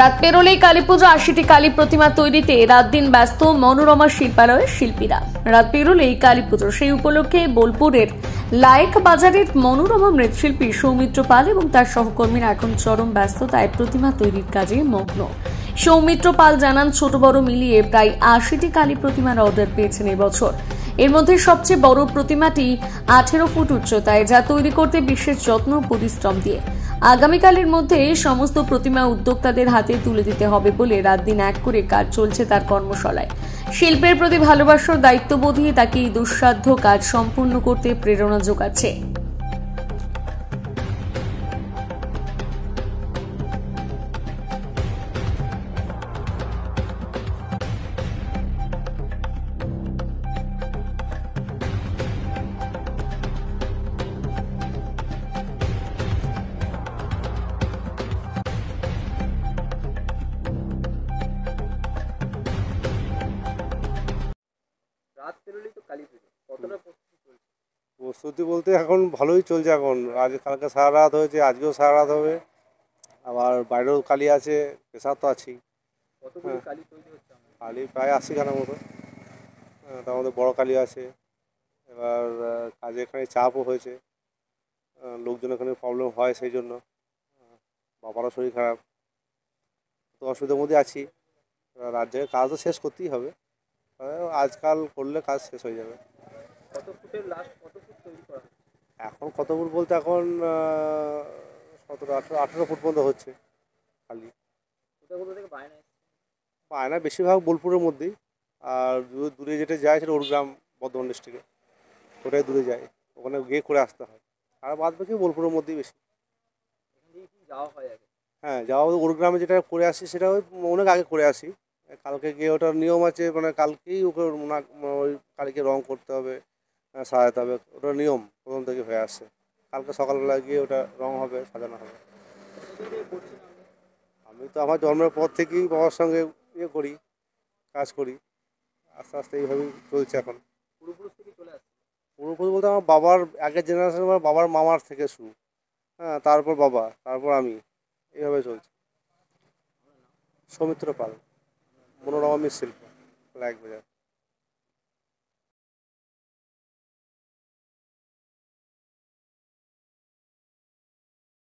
রাত পেরোলেই কালীপুজো, ৮০টি কালী প্রতিমা তৈরিতে রাত দিন ব্যস্ত মনোরমা শিল্পালয়ের শিল্পীরা। রাত পেরোলেই কালীপুজো, সেই উপলক্ষে বোলপুরের লায়েক বাজারের মনোরমা মৃৎশিল্পী সৌমিত্র পাল এবং তার সহকর্মীরা এখন চরম ব্যস্ততায় প্রতিমা তৈরির কাজে মগ্ন। সৌমিত্র পাল জানান, ছোট বড় মিলিয়ে প্রায় ৮০টি কালী প্রতিমার অর্ডার পেয়েছেন এবছর। এর মধ্যে সবচেয়ে বড় প্রতিমাটি ১৮ ফুট উচ্চতায়, যা তৈরি করতে বিশেষ যত্ন পরিশ্রম দিয়ে আগামীকালের মধ্যে সমস্ত প্রতিমা উদ্যোক্তাদের হাতে তুলে দিতে হবে বলে রাত দিন এক করে কাজ চলছে তার কর্মশালায়। শিল্পের প্রতি ভালোবাসার দায়িত্ববোধই তাকে এই দুঃসাধ্য কাজ সম্পূর্ণ করতে প্রেরণা যোগাচ্ছে। রাত পেরোলেই তো কালী পুজো, কতটা প্রস্তুতি চলছে? প্রস্তুতি বলতে এখন ভালোই চলছে। এখন আজ কালকে সারা রাত হয়েছে, আজকেও সারা রাত হবে। আবার বাইরেও কালী আছে, পেশার তো আছেই। কতগুলি কালী তৈরি হচ্ছে? কালী প্রায় ৮০খানার মতো। তার মধ্যে বড় কালী আছে। এবার কাজে এখানে চাপও হয়েছে, লোকজন এখানে প্রবলেম হয়, সেই জন্য বাবারও শরীর খারাপ, তো অসুবিধার মধ্যে আছি। রাত জেগে কাজ তো শেষ করতেই হবে, আজকাল করলে কাজ শেষ হয়ে যাবে। কত ফুটের লাস্ট কত ফুট তৈরি করা হচ্ছে? এখন কত ফুট বলতে এখন ১৭, ১৮ ফুট পর্যন্ত হচ্ছে খালি। কোথাও কোথাও থেকে বায়না এসছে? বায়না বেশিরভাগ বোলপুরের মধ্যেই, আর দূরে যেটা যায় সেটা ওরগ্রাম, বর্ধমান ডিস্ট্রিক্টে, ওটাই দূরে যায়, ওখানে গিয়ে করে আসতে হয়। আর বাদ বাকি বোলপুরের মধ্যেই বেশি। এখান থেকে কি যাওয়া হয় আগে? হ্যাঁ, যাওয়া ওরগ্রামে যেটা করে আসি সেটা ওই অনেক আগে করে আসি। কালকে গিয়ে ওটার নিয়ম আছে, মানে কালকেই ওকে ওই কালকে রং করতে হবে, সাজাতে হবে, ওটার নিয়ম প্রথম থেকে হয়ে আসছে। কালকে সকালবেলা গিয়ে ওটা রং হবে, সাজানো হবে। কতদিন থেকে করছেন আপনি? আমি তো আমার জন্মের পর থেকেই বাবার সঙ্গে করি, কাজ করি। আস্তে আস্তে এইভাবেই চলছে এখন। পূর্বপুরুষ থেকে চলে আসছে? পুরোপুরি বলতে আমার বাবার আগের জেনারেশন, আমার বাবার মামার থেকে শুরু। হ্যাঁ, তারপর বাবা, তারপর আমি, এইভাবে চলছে। সৌমিত্র পাল, মনোরমা মৃৎশিল্প, লায়েক বাজার।